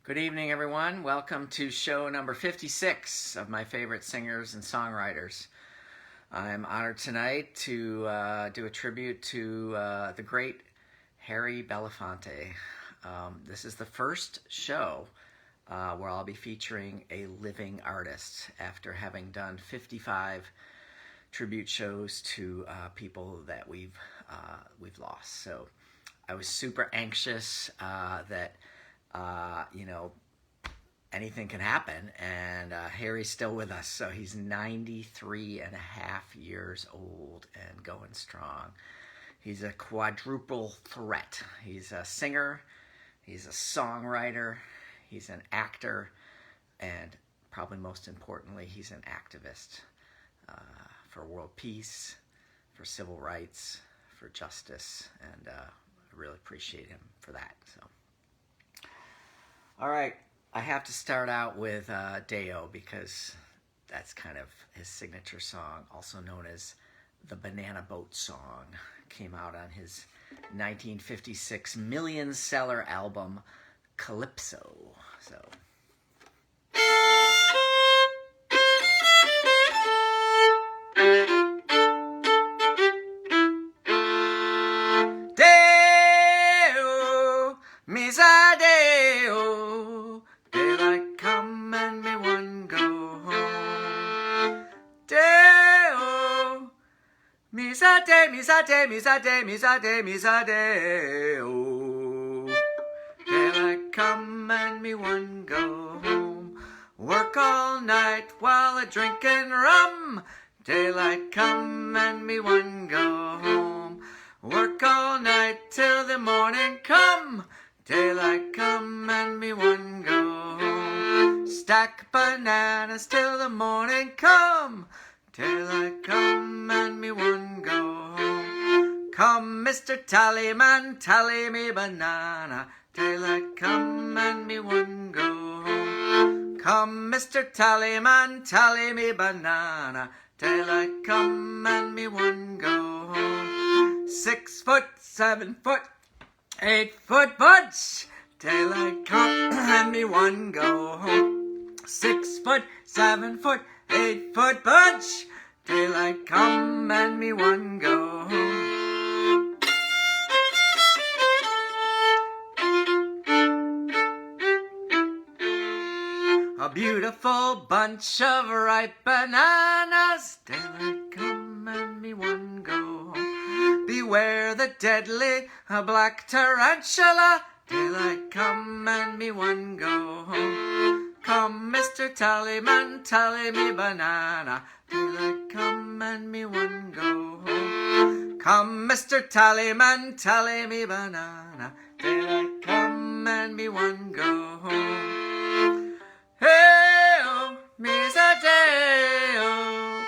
Good evening, everyone. Welcome to show number 56 of my favorite singers and songwriters. I'm honored tonight to do a tribute to the great Harry Belafonte. This is the first show where I'll be featuring a living artist after having done 55 tribute shows to people that we've lost. So I was super anxious that anything can happen, and Harry's still with us. So he's 93 and a half years old and going strong. He's a quadruple threat. He's a singer, he's a songwriter, he's an actor, and probably most importantly, he's an activist for world peace, for civil rights, for justice, and I really appreciate him for that. So. All right, I have to start out with Deo because that's kind of his signature song, also known as the Banana Boat Song. Came out on his 1956 million-seller album, Calypso. So. Deo, misa Deo, daylight come and me one go home. Deo, misa de, misa de, misa de, misa de, misa Deo, daylight come and me one go home. Work all night while a drinking rum. Daylight come and me one go home. Work all night till the morning come. Daylight come and me one go home. Stack bananas till the morning come. Daylight come and me one go home. Come, Mr. Tallyman, tally me banana. Daylight come and me one go home. Come, Mr. Tallyman, tally me banana. Daylight come and me one go home. 6 foot, 7 foot, 8 foot budge. Daylight come and me one go home. 6 foot, 7 foot, 8 foot budge. Daylight come and me one go home. A beautiful bunch of ripe bananas. Daylight come and me one go home. Beware the deadly black tarantula. Daylight come and me one go home. Come, Mr. Tallyman, tally me banana. Daylight come and me one go home. Come, Mr. Tallyman, tally me banana. Daylight come and me one go home. Hey-oh, misa Deo,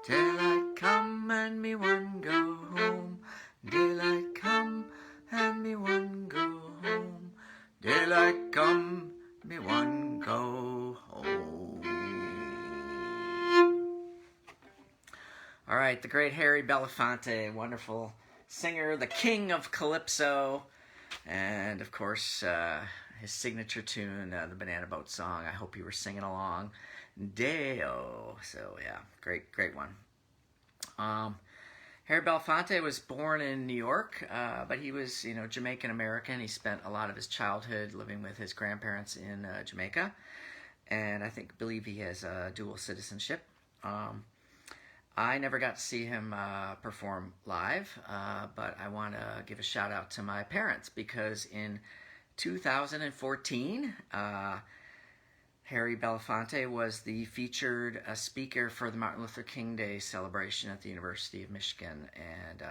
daylight come and me one go home. Daylight come and me one go home. Daylight come, me one go home. All right, the great Harry Belafonte, wonderful singer, the king of Calypso, and of course, his signature tune, the Banana Boat Song. I hope you were singing along. Deo. So, yeah, great one. Harry Belafonte was born in New York, but he was, Jamaican American. He spent a lot of his childhood living with his grandparents in Jamaica, and believe he has dual citizenship. I never got to see him perform live, but I want to give a shout out to my parents because in 2014, Harry Belafonte was the featured speaker for the Martin Luther King Day celebration at the University of Michigan, and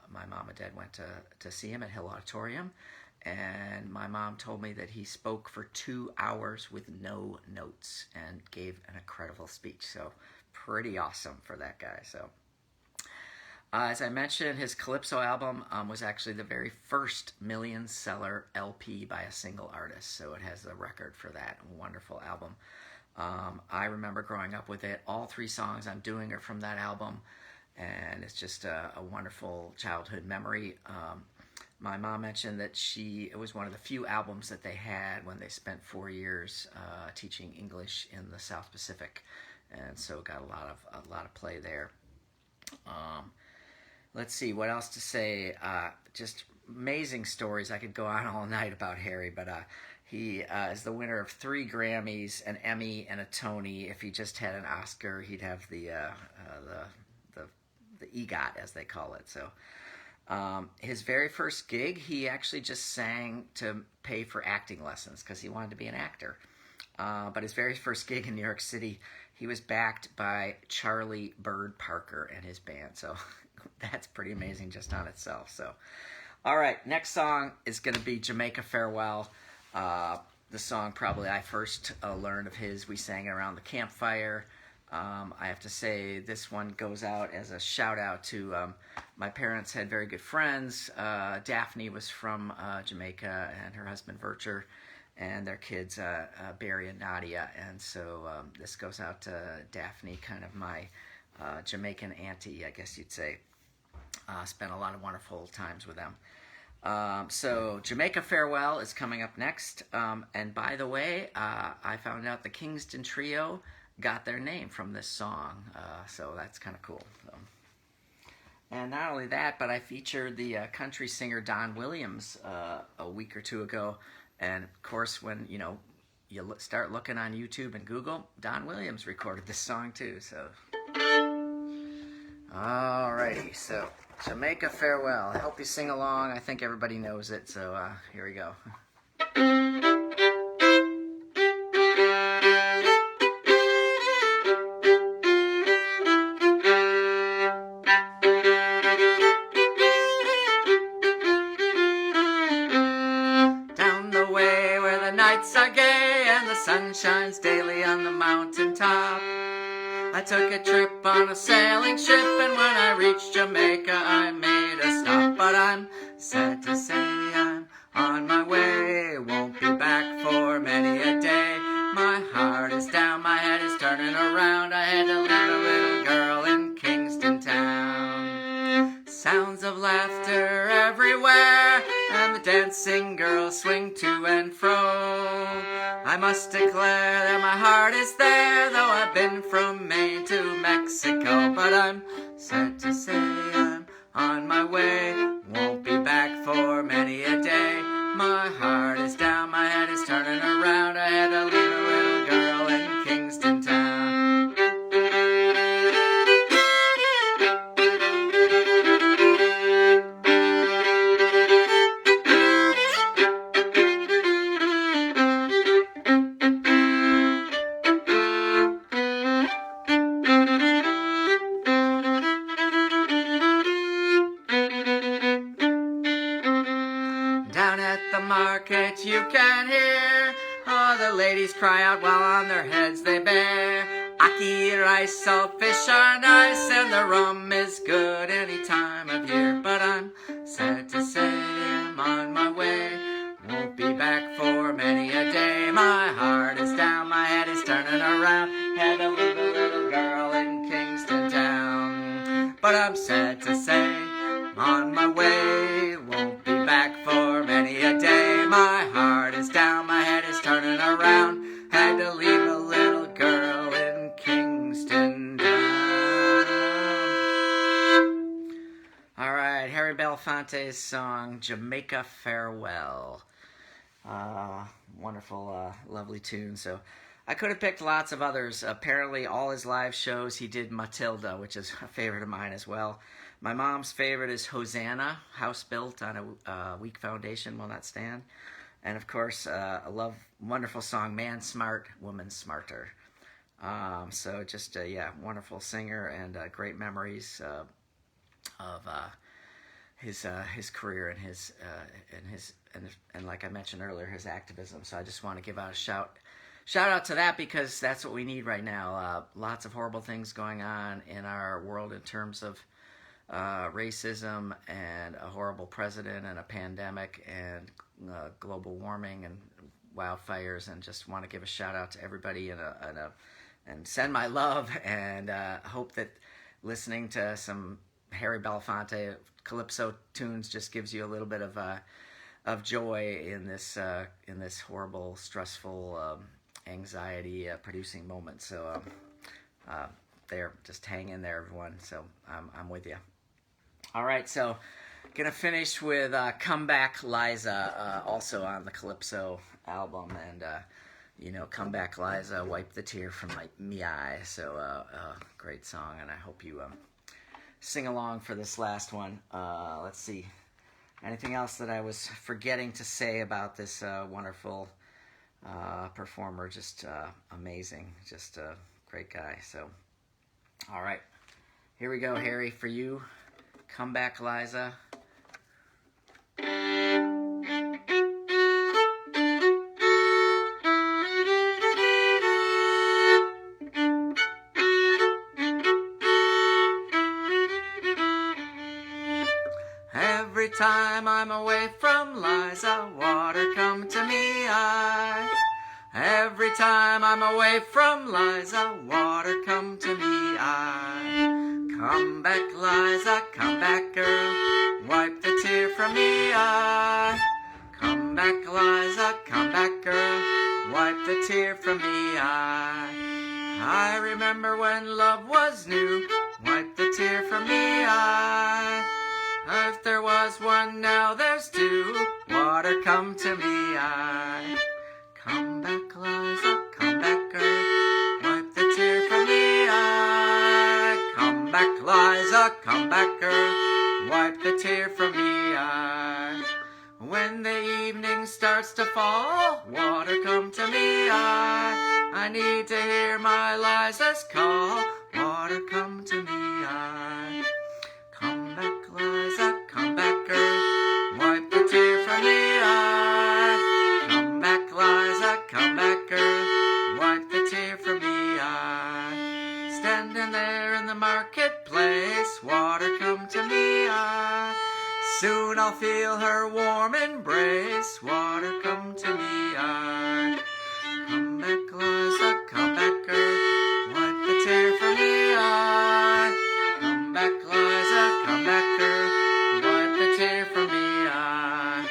my mom and dad went to see him at Hill Auditorium, and my mom told me that he spoke for 2 hours with no notes and gave an incredible speech, so pretty awesome for that guy. So as I mentioned, his Calypso album was actually the very first million-seller LP by a single artist, so it has a record for that. Wonderful album. I remember growing up with it. All 3 songs I'm doing are from that album, and it's just a wonderful childhood memory. my mom mentioned that it was one of the few albums that they had when they spent 4 years teaching English in the South Pacific, and so got a lot of play there. Let's see what else to say. Just amazing stories. I could go on all night about Harry, but he is the winner of 3 Grammys, an Emmy, and a Tony. If he just had an Oscar, he'd have the EGOT, as they call it. So his very first gig, he actually just sang to pay for acting lessons because he wanted to be an actor. But his very first gig in New York City, he was backed by Charlie Bird Parker and his band. So that's pretty amazing just on itself. So, all right, next song is going to be Jamaica Farewell. The song probably I first learned of his. We sang it around the campfire. I have to say this one goes out as a shout out to my parents had very good friends. Daphne was from Jamaica, and her husband Vircher, and their kids Barry and Nadia. And so this goes out to Daphne, kind of my Jamaican auntie, I guess you'd say. Spent a lot of wonderful times with them. So Jamaica Farewell is coming up next. And by the way, I found out the Kingston Trio got their name from this song. So that's kind of cool. So. And not only that, but I featured the country singer Don Williams a week or two ago. And of course, when you start looking on YouTube and Google, Don Williams recorded this song too. So, alrighty, so Jamaica Farewell. I hope you sing along. I think everybody knows it. So here we go. Sun shines daily on the mountain top. I took a trip on a sailing ship, and when I reached Jamaica I made a stop. But I'm sad to say I'm on my way, won't be back for many a day. My heart is down, my head is turning around. I had to leave a little girl in Kingston town. Sounds of laughter everywhere, and the dancing girls swing to and fro. I must declare that my heart is there, though I've been from Maine to Mexico. But I'm sad to say I'm on my way, won't be back for many a day. My heart is down, my head is turning around. I had to leave a little girl in Kingston town. Market you can hear all the ladies cry out while on their heads they bear ackee, rice, salt fish are nice, and the rum is good any time of year. But I'm sad to say I'm on my way, won't be back for many a day. My heart is down, my head is turning around, had to leave a little girl in Kingston town. But I'm sad to say I'm on my way, won't be back for many a day. My heart is down, my head is turning around, had to leave a little girl in Kingston town. All right, Harry Belafonte's song, Jamaica Farewell. Wonderful, lovely tune. So I could have picked lots of others. Apparently all his live shows he did Matilda, which is a favorite of mine as well. My mom's favorite is Hosanna, House Built on a Weak Foundation Will Not Stand. And of course, I love wonderful song, Man Smart, Woman Smarter. So just, wonderful singer, and great memories of his career and like I mentioned earlier, his activism. So I just want to give out a shout out to that, because that's what we need right now. Lots of horrible things going on in our world in terms of racism and a horrible president and a pandemic and global warming and wildfires, and just want to give a shout out to everybody and send my love, and hope that listening to some Harry Belafonte calypso tunes just gives you a little bit of joy in this horrible, stressful, anxiety producing moment. So there, just hang in there, everyone. So I'm with you. All right, so gonna finish with "Come Back, Liza," also on the Calypso album, and you know, "Come Back, Liza, wipe the tear from me eye." So great song, and I hope you sing along for this last one. Let's see, anything else that I was forgetting to say about this wonderful performer? Just amazing, just a great guy. So, all right, here we go, Harry, for you. "Come Back, Liza." Every time I'm away from Liza, water come to me eye. Every time I'm away from Liza, water come to me eye. Come back, Liza, come back, girl, wipe the tear from me eye. Come back, Liza, come back, girl, wipe the tear from me eye. I remember when love was new, wipe the tear from me eye. If there was one, now there's two, water come to me eye. Come back, Liza, come back, girl, wipe the tear from me eye. Come back, Liza, come back, girl, wipe the tear from me eye. When the evening starts to fall, water come to me eye. I need to hear my Liza's call, water come to me eye. Come back, Liza, come back, girl, wipe the tear from me eye. Come back, Liza, come back, girl, wipe the tear from me eye. Standing there in the marketplace, water come to me eye. Soon I'll feel her warm embrace, water come to me eye. Come back, Liza, come back, girl, wipe the tear from me eye. Come back, Liza, come back, girl, wipe the tear from me eye.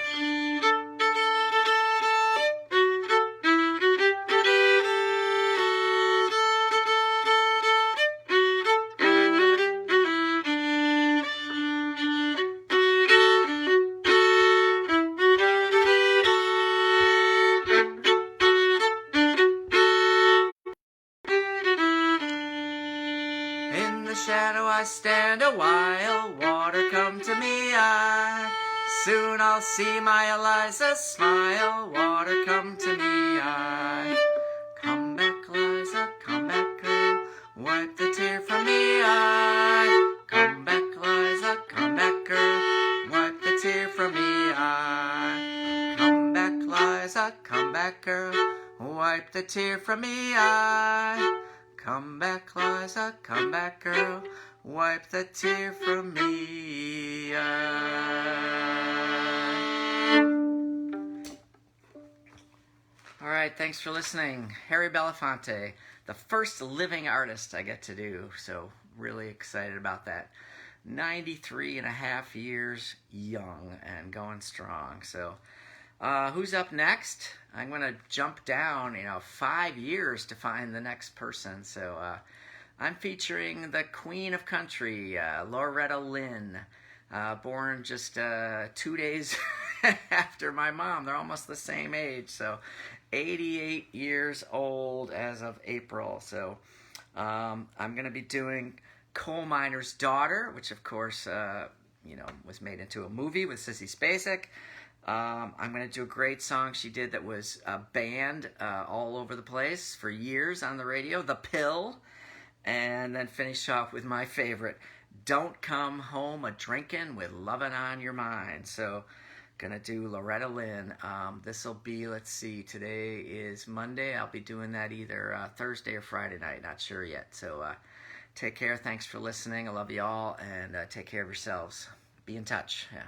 In the shadow I stand a while, water come to me eye. Soon I'll see my Eliza smile, water come to me eye. Come back, Liza, come back, girl, wipe the tear from me eye. Come back, Liza, come back, girl, wipe the tear from me eye. Come back, Liza, come back, girl, wipe the tear from me eye. Come back, Liza, come back, girl, wipe the tear from me eye. All right, thanks for listening. Harry Belafonte, the first living artist I get to do, so really excited about that. 93 and a half years young and going strong. So who's up next? I'm going to jump down, 5 years to find the next person. So I'm featuring the Queen of Country, Loretta Lynn, born just 2 days after my mom. They're almost the same age, so 88 years old as of April. So I'm going to be doing Coal Miner's Daughter, which of course, was made into a movie with Sissy Spacek. I'm going to do a great song she did that was banned all over the place for years on the radio, The Pill. And then finish off with my favorite, Don't Come Home A-Drinkin' with Lovin' on Your Mind. So, gonna do Loretta Lynn. This'll be, let's see, today is Monday. I'll be doing that either Thursday or Friday night, not sure yet. So, take care. Thanks for listening. I love you all, and take care of yourselves. Be in touch. Yeah.